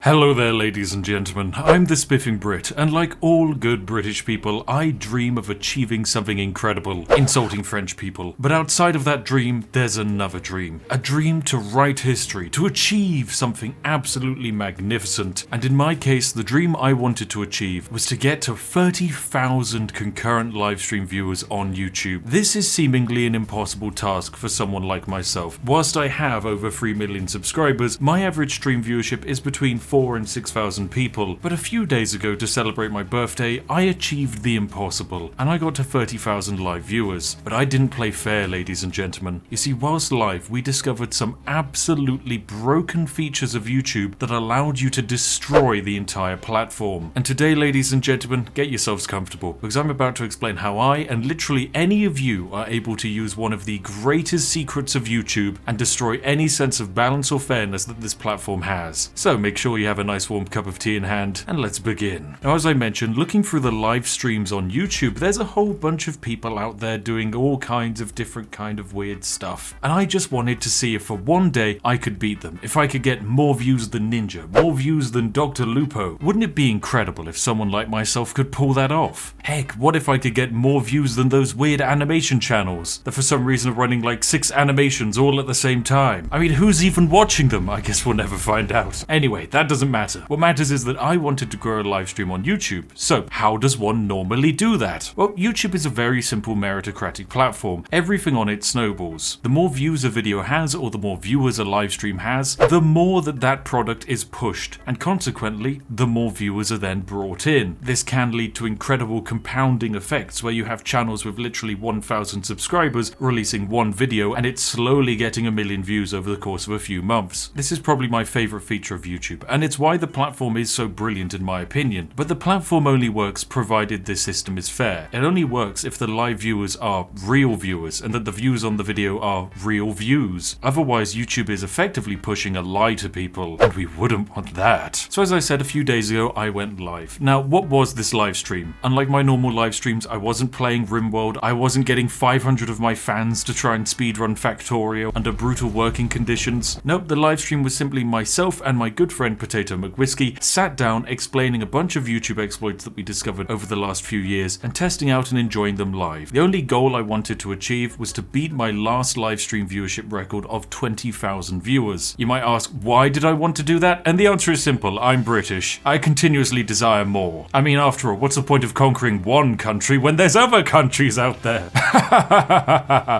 Hello there, ladies and gentlemen. I'm the Spiffing Brit, and like all good British people, I dream of achieving something incredible, insulting French people. But outside of that dream, there's another dream. A dream to write history, to achieve something absolutely magnificent. And in my case, the dream I wanted to achieve was to get to 30,000 concurrent livestream viewers on YouTube. This is seemingly an impossible task for someone like myself. Whilst I have over 3 million subscribers, my average stream viewership is between 4,000 and 6,000 people, but a few days ago to celebrate my birthday, I achieved the impossible, and I got to 30,000 live viewers. But I didn't play fair, ladies and gentlemen. You see, whilst live, we discovered some absolutely broken features of YouTube that allowed you to destroy the entire platform. And today, ladies and gentlemen, get yourselves comfortable, because I'm about to explain how I, and literally any of you, are able to use one of the greatest secrets of YouTube and destroy any sense of balance or fairness that this platform has. So make sure you have a nice warm cup of tea in hand, and let's begin. Now, as I mentioned, looking through the live streams on YouTube, there's a whole bunch of people out there doing all kinds of different kind of weird stuff. And I just wanted to see if for one day I could beat them, if I could get more views than Ninja, more views than Dr. Lupo. Wouldn't it be incredible if someone like myself could pull that off? Heck, what if I could get more views than those weird animation channels that for some reason are running like 6 animations all at the same time? I mean, who's even watching them? I guess we'll never find out. Anyway, that doesn't matter. What matters is that I wanted to grow a live stream on YouTube. So how does one normally do that? Well, YouTube is a very simple meritocratic platform. Everything on it snowballs. The more views a video has, or the more viewers a live stream has, the more that product is pushed, and consequently, the more viewers are then brought in. This can lead to incredible compounding effects where you have channels with literally 1,000 subscribers releasing one video and it's slowly getting 1 million views over the course of a few months. This is probably my favorite feature of YouTube, and it's why the platform is so brilliant in my opinion. But the platform only works provided this system is fair. It only works if the live viewers are real viewers and that the views on the video are real views. Otherwise, YouTube is effectively pushing a lie to people, and we wouldn't want that. So as I said a few days ago, I went live. Now, what was this live stream? Unlike my normal live streams, I wasn't playing RimWorld. I wasn't getting 500 of my fans to try and speedrun Factorio under brutal working conditions. Nope, the live stream was simply myself and my good friend Potato McWhiskey sat down explaining a bunch of YouTube exploits that we discovered over the last few years and testing out and enjoying them live. The only goal I wanted to achieve was to beat my last live stream viewership record of 20,000 viewers. You might ask, why did I want to do that? And the answer is simple: I'm British. I continuously desire more. I mean, after all, what's the point of conquering one country when there's other countries out there?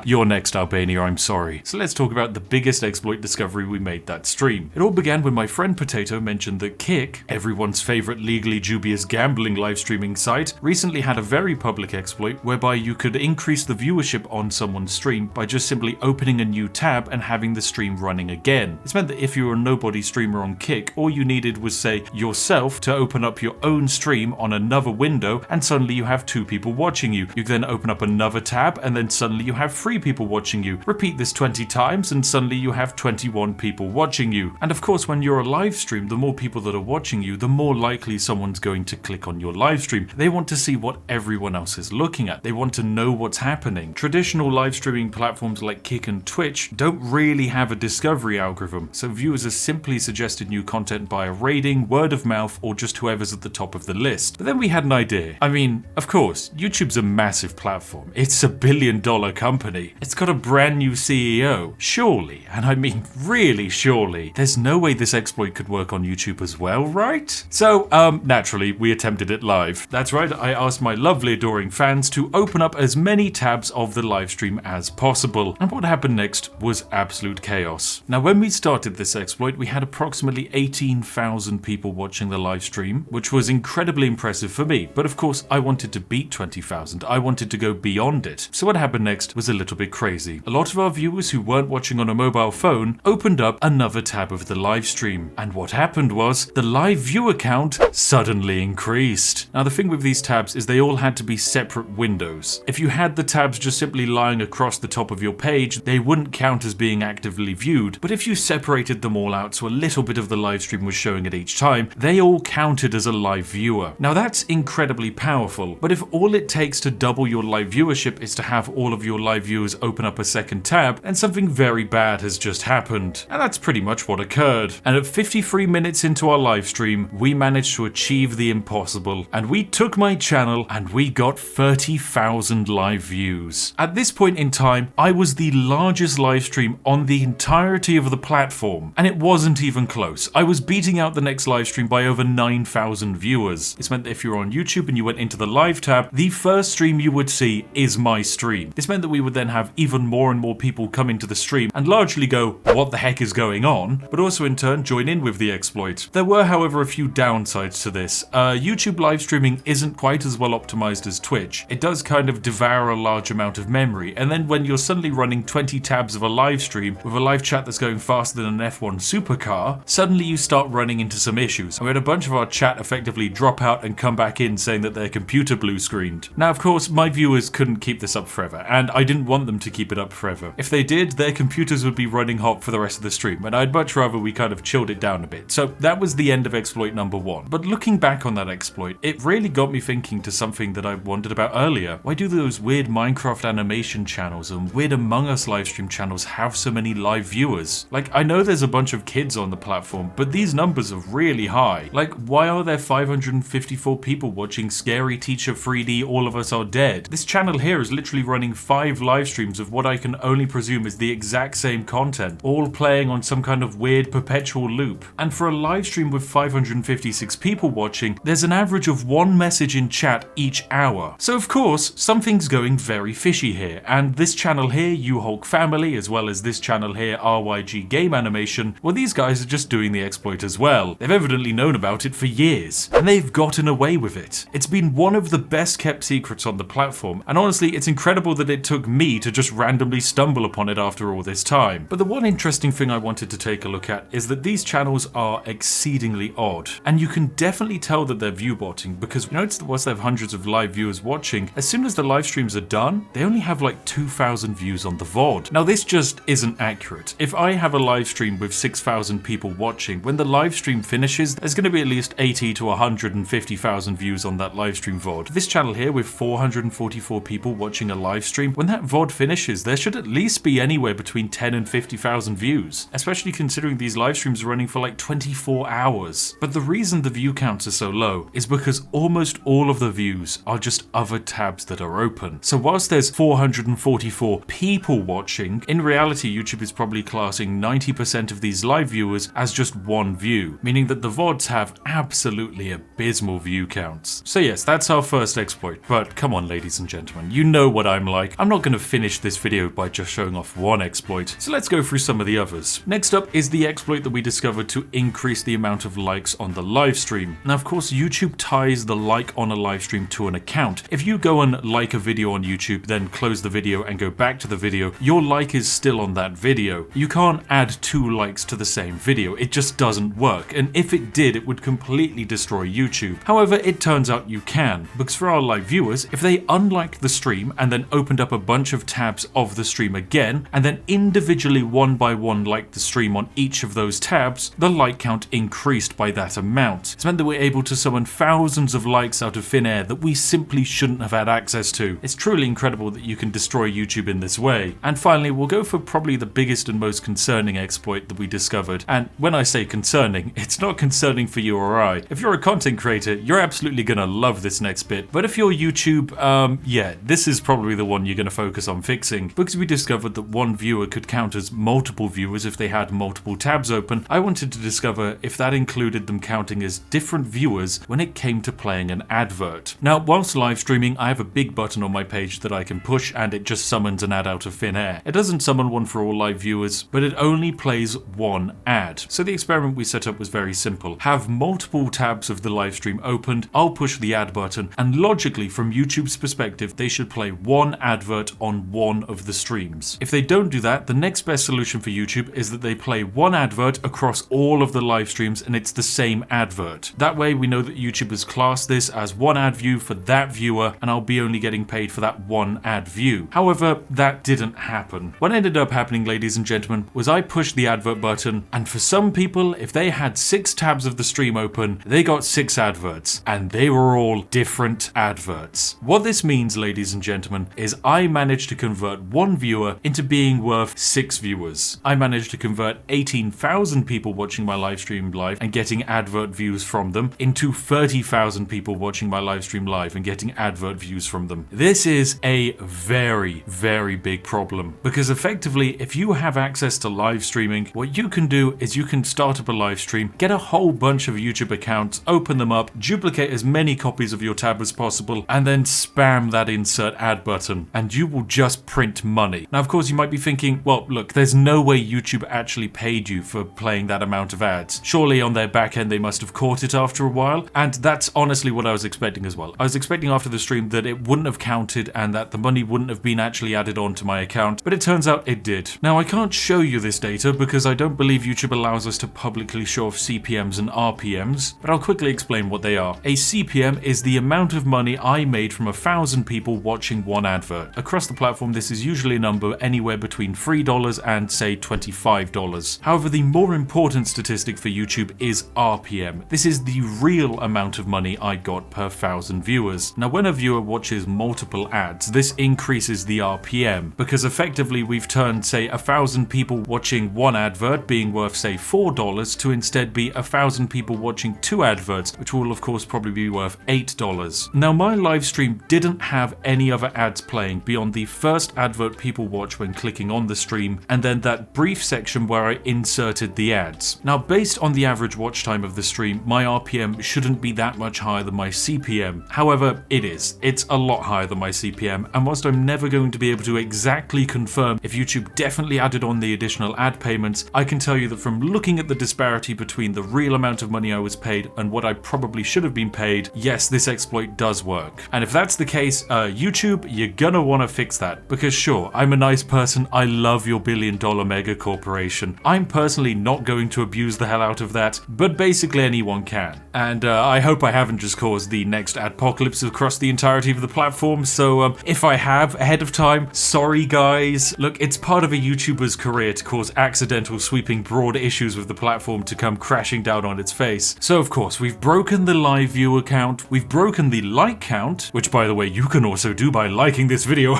You're next, Albania, I'm sorry. So let's talk about the biggest exploit discovery we made that stream. It all began when my friend Potato mentioned that Kick, everyone's favorite legally dubious gambling live streaming site, recently had a very public exploit whereby you could increase the viewership on someone's stream by just simply opening a new tab and having the stream running again. This meant that if you were a nobody streamer on Kick, all you needed was, say, yourself to open up your own stream on another window, and suddenly you have 2 people watching you. You then open up another tab, and then suddenly you have 3 people watching you. Repeat this 20 times, and suddenly you have 21 people watching you. And of course, when you're a live stream, the more people that are watching you, the more likely someone's going to click on your live stream. They want to see what everyone else is looking at. They want to know what's happening. Traditional live streaming platforms like Kick and Twitch don't really have a discovery algorithm, so viewers are simply suggested new content by a rating, word of mouth, or just whoever's at the top of the list. But then we had an idea. I mean, of course, YouTube's a massive platform. It's a billion-dollar company. It's got a brand new CEO. Surely, and I mean really surely, there's no way this exploit could work on YouTube as well, right? So, naturally, we attempted it live. That's right, I asked my lovely adoring fans to open up as many tabs of the live stream as possible. And what happened next was absolute chaos. Now, when we started this exploit, we had approximately 18,000 people watching the live stream, which was incredibly impressive for me. But of course, I wanted to beat 20,000. I wanted to go beyond it. So what happened next was a little bit crazy. A lot of our viewers who weren't watching on a mobile phone opened up another tab of the live stream. And what happened was the live viewer count suddenly increased. Now, the thing with these tabs is they all had to be separate windows. If you had the tabs just simply lying across the top of your page, they wouldn't count as being actively viewed. But if you separated them all out so a little bit of the live stream was showing at each time, they all counted as a live viewer. Now, that's incredibly powerful, but if all it takes to double your live viewership is to have all of your live viewers open up a second tab, then something very bad has just happened. And that's pretty much what occurred. And at 53 minutes into our live stream, we managed to achieve the impossible, and we took my channel and we got 30,000 live views. At this point in time, I was the largest live stream on the entirety of the platform, and it wasn't even close. I was beating out the next live stream by over 9,000 viewers. This meant that if you were on YouTube and you went into the live tab, the first stream you would see is my stream. This meant that we would then have even more and more people come into the stream and largely go, what the heck is going on? But also in turn join in with the exploit. There were, however, a few downsides to this. YouTube live streaming isn't quite as well optimized as Twitch. It does kind of devour a large amount of memory, and then when you're suddenly running 20 tabs of a live stream with a live chat that's going faster than an F1 supercar, suddenly you start running into some issues. And we had a bunch of our chat effectively drop out and come back in saying that their computer blue screened. Now, of course, my viewers couldn't keep this up forever, and I didn't want them to keep it up forever. If they did, their computers would be running hot for the rest of the stream, and I'd much rather we kind of chilled it down a bit. So that was the end of exploit number 1. But looking back on that exploit, it really got me thinking to something that I wondered about earlier. Why do those weird Minecraft animation channels and weird Among Us livestream channels have so many live viewers? Like, I know there's a bunch of kids on the platform, but these numbers are really high. Like, why are there 554 people watching Scary Teacher 3D All of Us Are Dead? This channel here is literally running 5 live streams of what I can only presume is the exact same content, all playing on some kind of weird perpetual loop. And for a live stream with 556 people watching, there's an average of 1 message in chat each hour. So of course, something's going very fishy here, and this channel here, U-Hulk Family, as well as this channel here, RYG Game Animation, well, these guys are just doing the exploit as well. They've evidently known about it for years, and they've gotten away with it. It's been one of the best kept secrets on the platform, and honestly, it's incredible that it took me to just randomly stumble upon it after all this time. But the one interesting thing I wanted to take a look at is that these channels are exceedingly odd, and you can definitely tell that they're view botting, because you notice that whilst they have hundreds of live viewers watching, as soon as the live streams are done, they only have like 2,000 views on the VOD. Now this just isn't accurate. If I have a live stream with 6,000 people watching, when the live stream finishes, there's going to be at least 80 to 150,000 views on that live stream VOD. This channel here with 444 people watching a live stream, when that VOD finishes, there should at least be anywhere between 10 and 50,000 views, especially considering these live streams are running for like 24 hours. But the reason the view counts are so low is because almost all of the views are just other tabs that are open. So whilst there's 444 people watching, in reality YouTube is probably classing 90% of these live viewers as just one view, meaning that the VODs have absolutely abysmal view counts. So yes, that's our first exploit, but come on ladies and gentlemen, you know what I'm like. I'm not going to finish this video by just showing off one exploit, so let's go through some of the others. Next up is the exploit that we discovered to increase the amount of likes on the live stream. Now of course YouTube ties the like on a live stream to an account. If you go and like a video on YouTube, then close the video and go back to the video, your like is still on that video. You can't add 2 likes to the same video, it just doesn't work, and if it did, it would completely destroy YouTube. However, it turns out you can, because for our live viewers, if they unliked the stream and then opened up a bunch of tabs of the stream again, and then individually one by one liked the stream on each of those tabs, the like count increased by that amount. It's meant that we're able to summon thousands of likes out of thin air that we simply shouldn't have had access to. It's truly incredible that you can destroy YouTube in this way. And finally, we'll go for probably the biggest and most concerning exploit that we discovered. And when I say concerning, it's not concerning for you or I. If you're a content creator, you're absolutely gonna love this next bit. But if you're YouTube, yeah, this is probably the one you're gonna focus on fixing. Because we discovered that one viewer could count as multiple viewers if they had multiple tabs open, I wanted to discover if that included them counting as different viewers when it came to playing an advert. Now, whilst live streaming, I have a big button on my page that I can push and it just summons an ad out of thin air. It doesn't summon one for all live viewers, but it only plays one ad. So the experiment we set up was very simple. Have multiple tabs of the live stream opened, I'll push the ad button, and logically from YouTube's perspective, they should play one advert on one of the streams. If they don't do that, the next best solution for YouTube is that they play one advert across all of the live streams and it's the same advert. That way we know that YouTube has classed this as one ad view for that viewer, and I'll be only getting paid for that one ad view. However, that didn't happen. What ended up happening, ladies and gentlemen, was I pushed the advert button, and for some people, if they had 6 tabs of the stream open, they got 6 adverts, and they were all different adverts. What this means, ladies and gentlemen, is I managed to convert one viewer into being worth 6 viewers. I managed to convert 18,000 people watching my live stream live and getting advert views from them into 30,000 people watching my live stream live and getting advert views from them. This is a very, very big problem because effectively, if you have access to live streaming, what you can do is you can start up a live stream, get a whole bunch of YouTube accounts, open them up, duplicate as many copies of your tab as possible, and then spam that insert ad button, and you will just print money. Now, of course, you might be thinking, well, look, there's no way YouTube actually paid you for playing that amount of ads. Surely on their back end, they must have caught it after a while, and that's honestly what I was expecting as well. I was expecting after the stream that it wouldn't have counted and that the money wouldn't have been actually added onto my account, but it turns out it did. Now, I can't show you this data because I don't believe YouTube allows us to publicly show off CPMs and RPMs, but I'll quickly explain what they are. A CPM is the amount of money I made from 1,000 people watching one advert. Across the platform, this is usually a number anywhere between $3 and say $25. However, the more important statistic for YouTube is RPM. This is the real amount of money I got per 1,000 viewers. Now, when a viewer watches multiple ads, this increases the RPM because effectively we've turned, say, 1,000 people watching one advert being worth, say, $4 to instead be 1,000 people watching two adverts, which will of course probably be worth $8. Now, my live stream didn't have any other ads playing beyond the first advert people watch when clicking on the stream, and then that brief section where I inserted the ads. Now, based on the average watch time of the stream, my RPM shouldn't be that much higher than my CPM. However, it is. It's a lot higher than my CPM, and whilst I'm never going to be able to exactly confirm if YouTube definitely added on the additional ad payments, I can tell you that from looking at the disparity between the real amount of money I was paid and what I probably should have been paid, yes, this exploit does work. And if that's the case, YouTube, you're gonna want to fix that. Because sure, I'm a nice person, I love your billion-dollar mega corporation. I'm personally not going to abuse the hell out of that, but basically anyone can. And I hope I haven't just caused the next adpocalypse across the entirety of the platform, so if I have ahead of time, sorry guys. Look, it's part of a YouTuber's career to cause accidental sweeping broad issues with the platform to come crashing down on its face. So of course, we've broken the live viewer count, we've broken the like count, which by the way, you can also do by liking this video.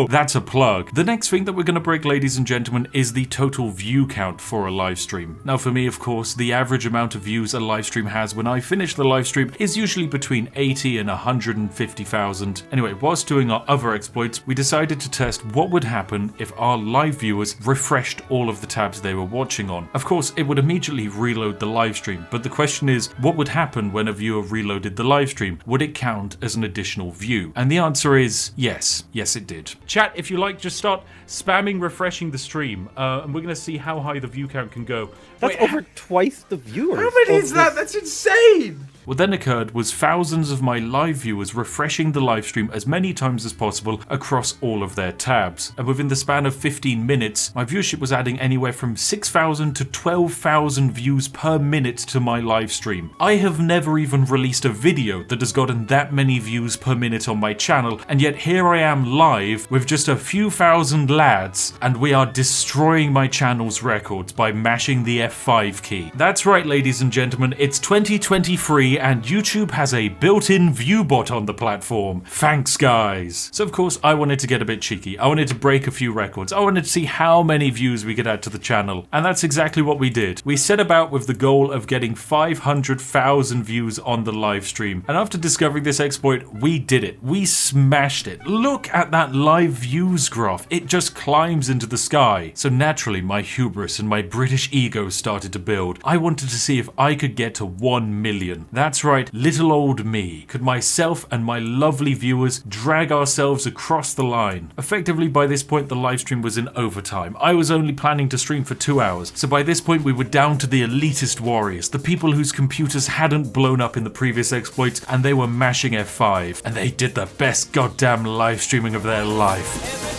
That's a plug. The next thing that we're gonna break, ladies and gentlemen, is the total view count for a live stream. Now for me, of course, the average amount of views a live stream has when I finish the live stream is usually between 80 and 150,000. Anyway, whilst doing our other exploits, we decided to test what would happen if our live viewers refreshed all of the tabs they were watching on. Of course, it would immediately reload the live stream, but the question is, what would happen when a viewer reloaded the live stream? Would it count as an additional view? And the answer is yes. Yes, it did. Chat, if you like, just start spamming refreshing the stream, and we're going to see how high the view count can go. That's over twice the viewers. How many is that? That's insane! What then occurred was thousands of my live viewers refreshing the live stream as many times as possible across all of their tabs. And within the span of 15 minutes, my viewership was adding anywhere from 6,000 to 12,000 views per minute to my live stream. I have never even released a video that has gotten that many views per minute on my channel, and yet here I am live with just a few thousand lads, and we are destroying my channel's records by mashing the F5 key. That's right, ladies and gentlemen, it's 2023 and YouTube has a built-in view bot on the platform. Thanks, guys. So of course, I wanted to get a bit cheeky. I wanted to break a few records. I wanted to see how many views we could add to the channel. And that's exactly what we did. We set about with the goal of getting 500,000 views on the live stream. And after discovering this exploit, we did it. We smashed it. Look at that live views graph. It just climbs into the sky. So naturally, my hubris and my British ego started to build. I wanted to see if I could get to 1 million. That's right, little old me. Could myself and my lovely viewers drag ourselves across the line? Effectively, by this point, the live stream was in overtime. I was only planning to stream for 2 hours. So by this point, we were down to the elitist warriors, the people whose computers hadn't blown up in the previous exploits, and they were mashing F5. And they did the best goddamn live streaming of their life.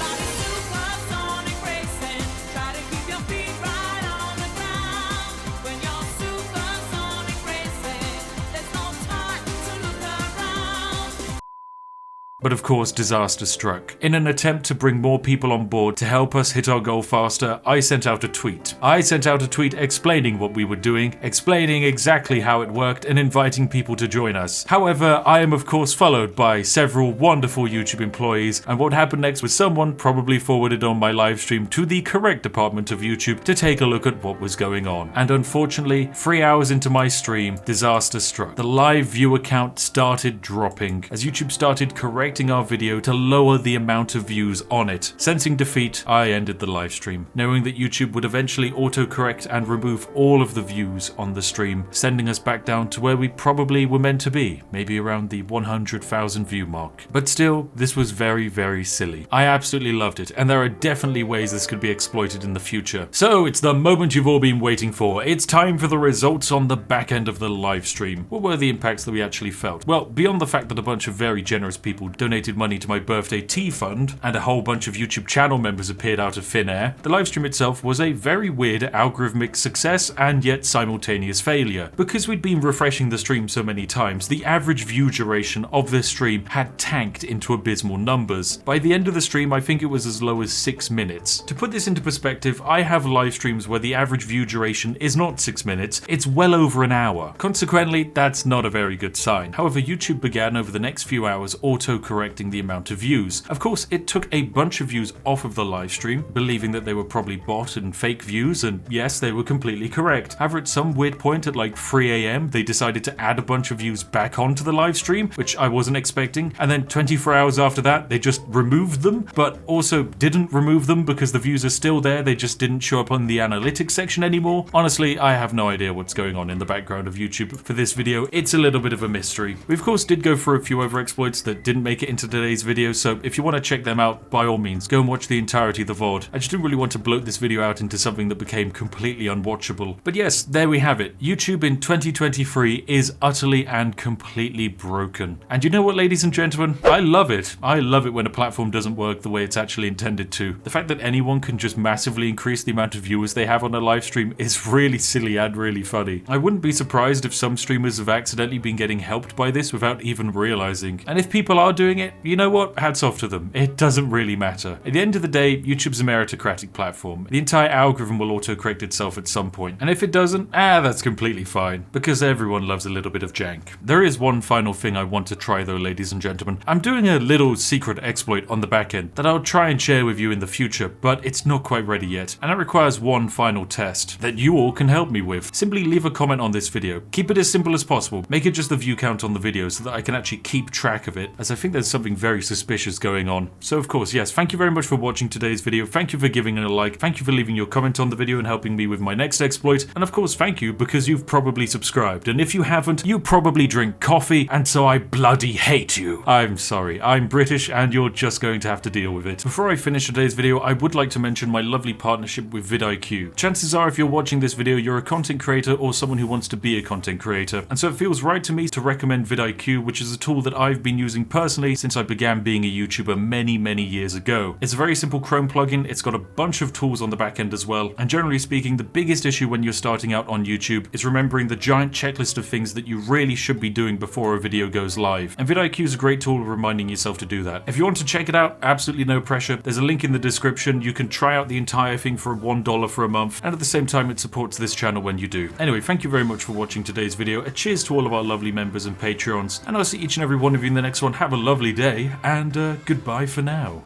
But of course, disaster struck. In an attempt to bring more people on board to help us hit our goal faster, I sent out a tweet. I sent out a tweet explaining what we were doing, explaining exactly how it worked, and inviting people to join us. However, I am of course followed by several wonderful YouTube employees, and what happened next was someone probably forwarded on my live stream to the correct department of YouTube to take a look at what was going on. And unfortunately, 3 hours into my stream, disaster struck. The live viewer count started dropping as YouTube started correcting our video to lower the amount of views on it. Sensing defeat, I ended the live stream, knowing that YouTube would eventually autocorrect and remove all of the views on the stream, sending us back down to where we probably were meant to be, maybe around the 100,000 view mark. But still, this was very, very silly. I absolutely loved it, and there are definitely ways this could be exploited in the future. So it's the moment you've all been waiting for. It's time for the results on the back end of the live stream. What were the impacts that we actually felt? Well, beyond the fact that a bunch of very generous people donated money to my birthday tea fund, and a whole bunch of YouTube channel members appeared out of thin air, the livestream itself was a very weird algorithmic success and yet simultaneous failure. Because we'd been refreshing the stream so many times, the average view duration of this stream had tanked into abysmal numbers. By the end of the stream, I think it was as low as 6 minutes. To put this into perspective, I have live streams where the average view duration is not 6 minutes, it's well over an hour. Consequently, that's not a very good sign. However, YouTube began over the next few hours auto-correcting the amount of views. Of course, it took a bunch of views off of the live stream, believing that they were probably bot and fake views, and yes, they were completely correct. However, at some weird point at like 3 AM, they decided to add a bunch of views back onto the live stream, which I wasn't expecting, and then 24 hours after that, they just removed them, but also didn't remove them because the views are still there, they just didn't show up on the analytics section anymore. Honestly, I have no idea what's going on in the background of YouTube for this video. It's a little bit of a mystery. We of course did go through a few other exploits that didn't make it into today's video, so if you want to check them out, by all means, go and watch the entirety of the VOD. I just didn't really want to bloat this video out into something that became completely unwatchable. But yes, there we have it. YouTube in 2023 is utterly and completely broken. And you know what, ladies and gentlemen? I love it. I love it when a platform doesn't work the way it's actually intended to. The fact that anyone can just massively increase the amount of viewers they have on a live stream is really silly and really funny. I wouldn't be surprised if some streamers have accidentally been getting helped by this without even realizing. And if people are doing it, you know what? Hats off to them. It doesn't really matter. At the end of the day, YouTube's a meritocratic platform. The entire algorithm will autocorrect itself at some point. And if it doesn't, that's completely fine, because everyone loves a little bit of jank. There is one final thing I want to try though, ladies and gentlemen. I'm doing a little secret exploit on the back end that I'll try and share with you in the future, but it's not quite ready yet. And it requires one final test that you all can help me with. Simply leave a comment on this video. Keep it as simple as possible. Make it just the view count on the video so that I can actually keep track of it, as I think there's something very suspicious going on. So of course, yes, thank you very much for watching today's video. Thank you for giving it a like. Thank you for leaving your comment on the video and helping me with my next exploit. And of course, thank you because you've probably subscribed. And if you haven't, you probably drink coffee, and so I bloody hate you. I'm sorry, I'm British and you're just going to have to deal with it. Before I finish today's video, I would like to mention my lovely partnership with vidIQ. Chances are if you're watching this video, you're a content creator or someone who wants to be a content creator. And so it feels right to me to recommend vidIQ, which is a tool that I've been using personally since I began being a YouTuber many years ago. It's a very simple Chrome plugin. It's got a bunch of tools on the back end as well. And generally speaking, the biggest issue when you're starting out on YouTube is remembering the giant checklist of things that you really should be doing before a video goes live. And vidIQ is a great tool reminding yourself to do that. If you want to check it out, absolutely no pressure. There's a link in the description. You can try out the entire thing for $1 for a month, and at the same time it supports this channel when you do. Anyway, thank you very much for watching today's video. A cheers to all of our lovely members and Patreons, and I'll see each and every one of you in the next one. Have a lovely day, and goodbye for now.